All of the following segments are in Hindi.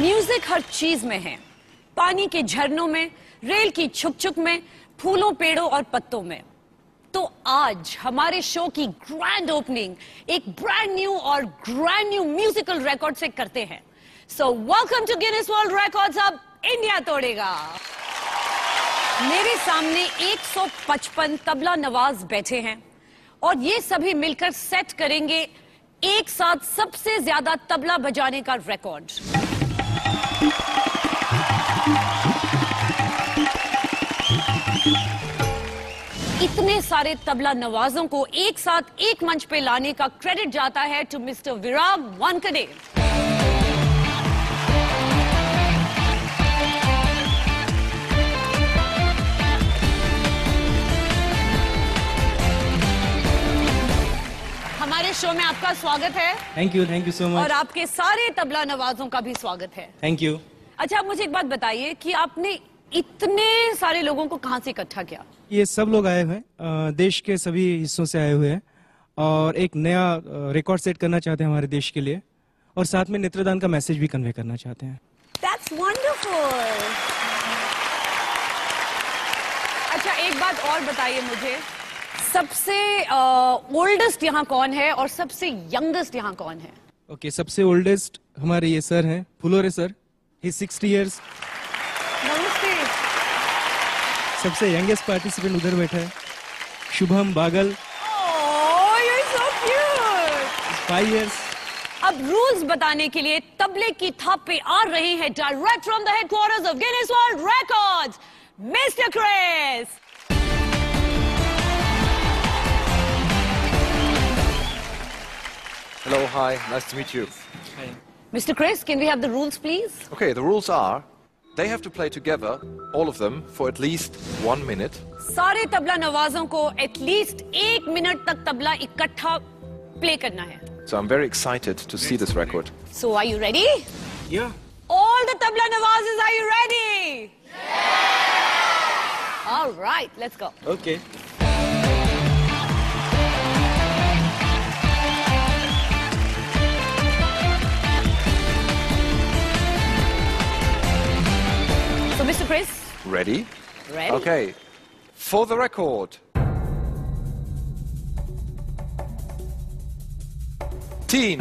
म्यूजिक हर चीज में है, पानी के झरनों में, रेल की छुक छुक में, फूलों पेड़ों और पत्तों में। तो आज हमारे शो की ग्रैंड ओपनिंग एक ब्रांड न्यू म्यूजिकल रिकॉर्ड से करते हैं। So welcome to Guinness World Records. अब इंडिया तोड़ेगा। मेरे सामने 155 तबला नवाज बैठे हैं और ये सभी मिलकर सेट करेंगे एक साथ सबसे ज्यादा तबला बजाने का रिकॉर्ड। इतने सारे तबला नवाजों को एक साथ एक मंच पे लाने का क्रेडिट जाता है टू मिस्टर विराग वानखेड़े। हमारे शो में आपका स्वागत है। Thank you so much. और आपके सारे तबला नवाजों का भी स्वागत है। Thank you. अच्छा, आप मुझे एक बात बताइए कि आपने इतने सारे लोगों को कहां से इकट्ठा किया? ये सब लोग आए हुए हैं, देश के सभी हिस्सों से आए हुए हैं और एक नया रिकॉर्ड सेट करना चाहते हैं हमारे देश के लिए और साथ में नेत्रदान का मैसेज भी कन्वे करना चाहते हैं। That's wonderful। अच्छा, एक बात और बताइए मुझे, सबसे ओल्डेस्ट यहाँ कौन है और सबसे यंगेस्ट यहाँ कौन है? ओके, सबसे ओल्डेस्ट हमारे ये सर हैं, फुलोरे सर, ही 60 इयर्स। नमस्ते। सबसे यंगेस्ट पार्टिसिपेंट उधर बैठा है, शुभम बागल। Oh, you're so cute। 5 years. अब रूल्स बताने के लिए तबले की थाप पे आ रहे हैं direct from the headquarters of Guinness World Records, mister Chris. Hello, hi, nice to meet you. Hi. Mr. Chris, can we have the rules, please? Okay, the rules are, they have to play together, all of them, for at least 1 minute. सारे तबला नवाजों को एटलीस्ट 1 मिनट तक तबला इकट्ठा प्ले करना है। So I'm very excited to see this record. So are you ready? Yeah. All the tabla nawazes, are you ready? Yeah! All right, let's go. Okay. So Mr. Chris? Ready? Ready. Okay, for the record. 3,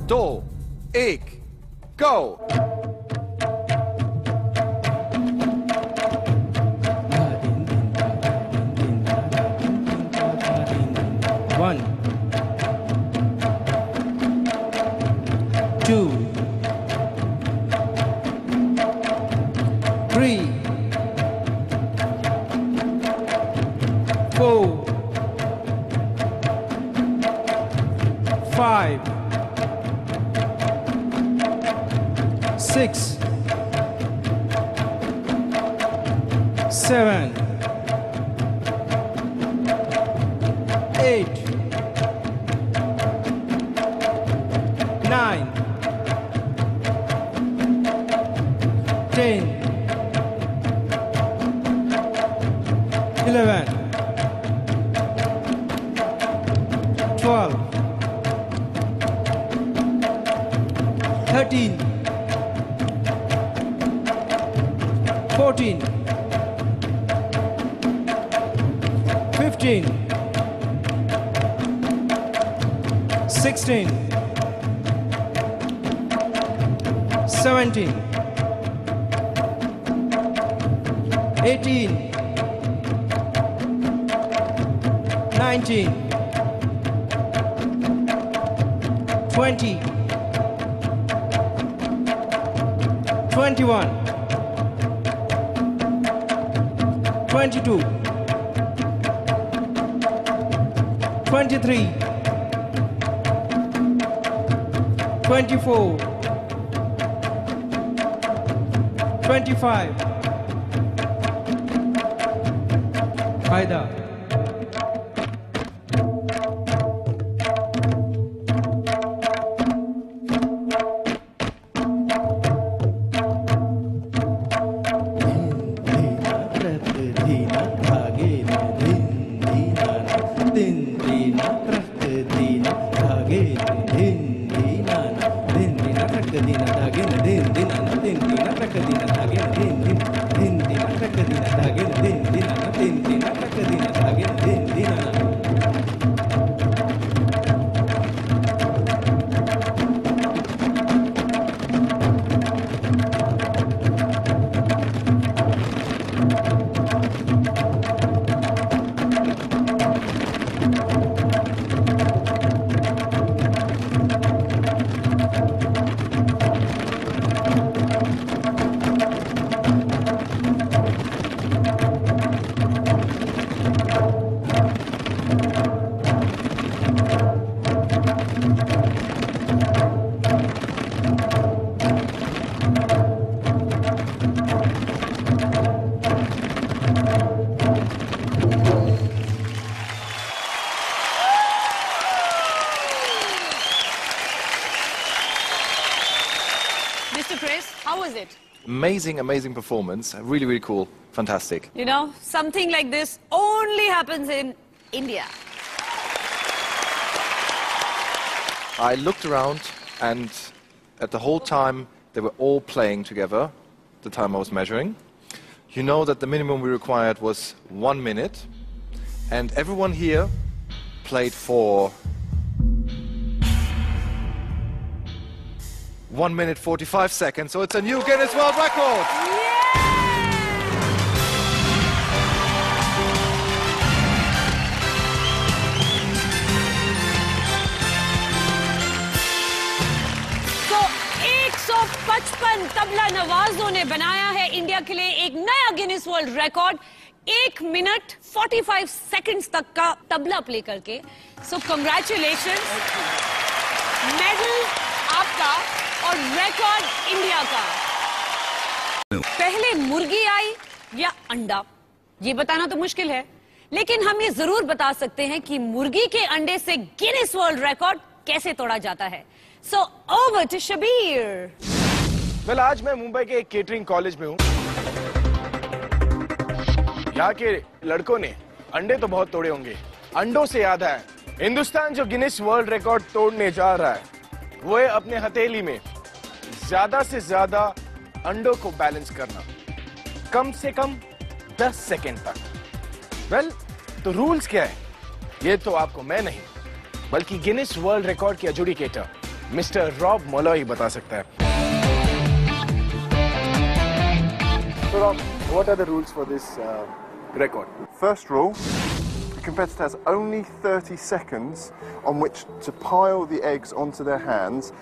2, 1, go! One, 2, 3, 4, 5, 6, 7, 8, 9, 10, 11, 12, 13, 14, 15, 16, 17, 18, 19, 20, 21, 22, 23, 24, 25, Haida. प्रकदीना धागिन दिन दिन ना दिन दिन प्रकदीना धागिन दिन दिन दिन प्रकदीना धागिन दिन दिन प्रकदीना धागिन दिन ना Mr. Chris, how was it? Amazing performance. Really, really cool. Fantastic. You know, something like this only happens in India. I looked around, and at the whole time, they were all playing together, the time I was measuring. You know that the minimum we required was 1 minute, and everyone here played for 1 minute 45 seconds, so it's a new Guinness World Record. तो 155 तबला नवाजों ने बनाया है इंडिया के लिए एक नया Guinness world record, 1 minute 45 seconds तक का तबला प्ले करके. सो कंग्रेचुलेशन, मेडल आपका और रिकॉर्ड इंडिया का. पहले मुर्गी आई या अंडा, ये बताना तो मुश्किल है, लेकिन हम ये जरूर बता सकते हैं कि मुर्गी के अंडे से गिनीज वर्ल्ड रिकॉर्ड कैसे तोड़ा जाता है. So over to Shabir. Well, आज मैं मुंबई के एक केटरिंग कॉलेज में हूँ. यहाँ के लड़कों ने अंडे तो बहुत तोड़े होंगे. अंडों से याद है, हिंदुस्तान जो गिनीज वर्ल्ड रिकॉर्ड तोड़ने जा रहा है वो है अपने हथेली में ज्यादा से ज्यादा अंडों को बैलेंस करना, कम से कम 10 सेकेंड तक. वेल, तो रूल्स क्या है ये तो आपको मैं नहीं बल्कि गिनीज वर्ल्ड रिकॉर्ड के एजुडिकेटर मिस्टर रॉब मोलोई बता सकता है. So Rob, what are the rules for this record? First rule, the competitor has only 30 seconds on which to pile the eggs onto their hands,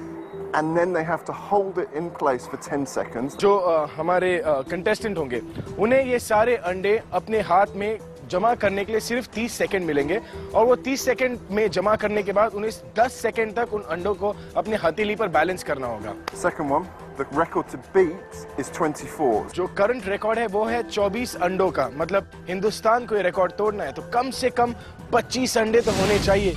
and then they have to hold it in place for 10 seconds. जो हमारे कंटेस्टेंट होंगे उन्हें ये सारे अंडे अपने हाथ में जमा करने के लिए सिर्फ 30 सेकंड मिलेंगे, और वो 30 सेकंड में जमा करने के बाद उन्हें 10 सेकंड तक उन अंडों को अपने हथेली पर बैलेंस करना होगा. Second one, the record to beat is 24. जो करंट रिकॉर्ड है वो है 24 अंडों का. मतलब हिंदुस्तान को ये रिकॉर्ड तोड़ना है तो कम से कम 25 अंडे तो होने चाहिए.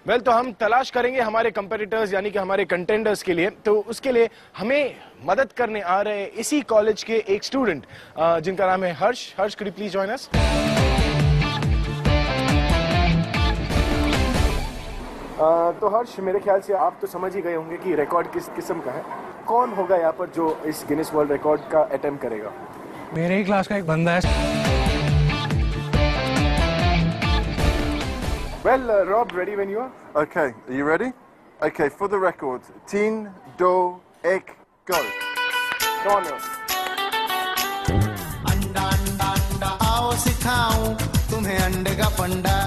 वेल, तो हम तलाश करेंगे हमारे कंपेटिटर्स यानी कि हमारे कंटेंडर्स के लिए. तो उसके लिए हमें मदद करने आ रहे हैं इसी कॉलेज के एक स्टूडेंट जिनका नाम है हर्ष. हर्ष, could you please join us? तो हर्ष, मेरे ख्याल से आप तो समझ ही गए होंगे कि रिकॉर्ड किस किस्म का है. कौन होगा यहाँ पर जो इस गिनीज वर्ल्ड रिकॉर्ड का अटेम्प्ट करेगा? मेरे ही क्लास का एक बंदा है. Well, Rob, ready when you are? Okay, are you ready? Okay, for the record, 3, 2, 1, go. Come on, Rob. अंडा अंडा अंडा आओ सिखाऊं तुम्हें अंडे का फंडा,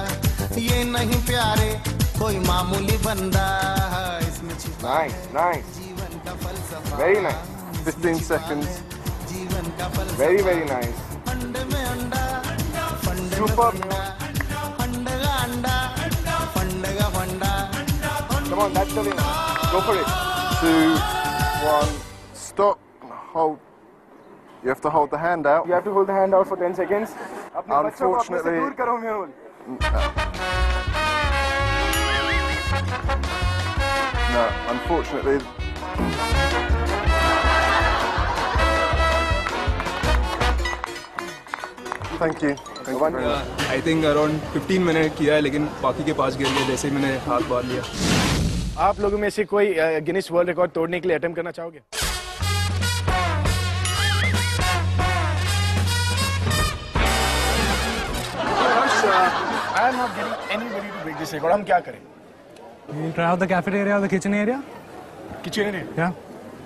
ये नहीं प्यारे कोई मामूली बंदा, इसमें छिपा Nice. जीवन का फलसफा. Very nice. 15 seconds. जीवन का फलसफा. Very nice. अंडे में अंडा, फंडे में Superb. फंडा, अंडे का अंडा, फंडे का फंडा. Come on, that's the way. Go for it. 2, 1, stop, hold. You have to hold the hand out. You have to hold the hand out for 10 seconds. अपने बच्चों को अपने से दूर करो Mehul. No, unfortunately. Thank you. I think around 15 minute किया है, लेकिन बाकी के पास गिर गया जैसे ही मैंने हाथ बांध लिया। आप लोगों में से कोई गिनीज वर्ल्ड रिकॉर्ड तोड़ने के लिए अटेम्प्ट करना चाहोगे? I am not getting anybody to break this record. हम क्या करें? Try out the cafeteria or the kitchen area? Kitchen area? Yeah.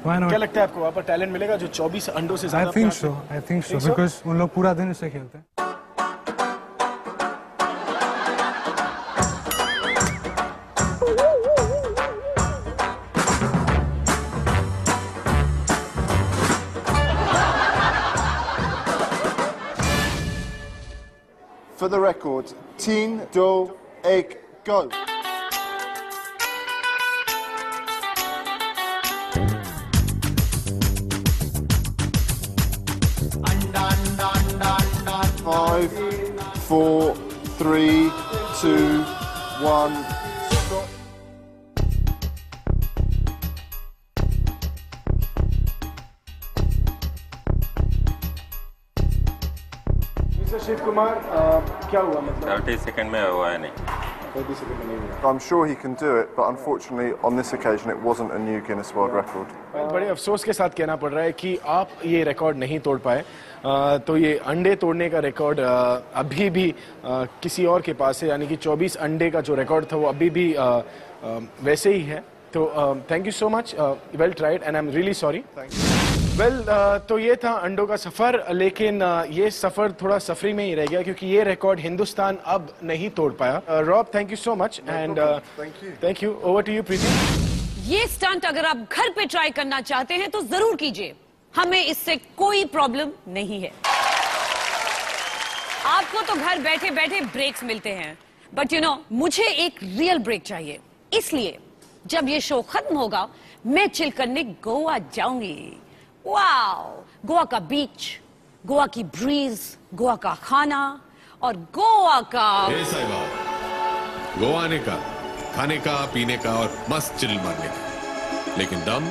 Why not? क्या लगता है आपको वहाँ पर टैलेंट मिलेगा जो 24 अंडों से ज़्यादा? I think so because उन लोग पूरा दिन इससे खेलते हैं। For the record, 3, 2, 1, go. Five, 4, 3, 2, 1. Mister Shiv Kumar, क्या हुआ मतलब? 30 सेकंड में हुआ है नहीं। 30 सेकंड में नहीं हुआ। I'm sure he can do it, but unfortunately on this occasion it wasn't a new Guinness World Record. बड़े अफसोस के साथ कहना पड़ रहा है कि आप ये रिकॉर्ड नहीं तोड़ पाए। तो ये अंडे तोड़ने का रिकॉर्ड अभी भी किसी और के पास है, यानी कि 24 अंडे का जो रिकॉर्ड था वो अभी भी वैसे ही है। तो thank you so much, well tried and I am really sorry. Well तो ये था अंडों का सफ़र, लेकिन ये सफ़र थोड़ा सफरी में ही रह गया क्योंकि ये रिकॉर्ड हिंदुस्तान अब नहीं तोड़ पाया। Rob, thank you so much and thank you. Over to you Preeti. ये स्टंट अगर आप घर पे ट्राई करना चाहते हैं तो जरूर कीजिए, हमें इससे कोई प्रॉब्लम नहीं है। आपको तो घर बैठे बैठे ब्रेक्स मिलते हैं, बट यू नो मुझे एक रियल ब्रेक चाहिए। इसलिए जब ये शो खत्म होगा मैं चिल करने गोवा जाऊंगी। वाओ, गोवा का बीच, गोवा की ब्रीज, गोवा का खाना और गोवा का गोवा आने का, खाने का, पीने का और मस्त चिल मारने का, लेकिन दम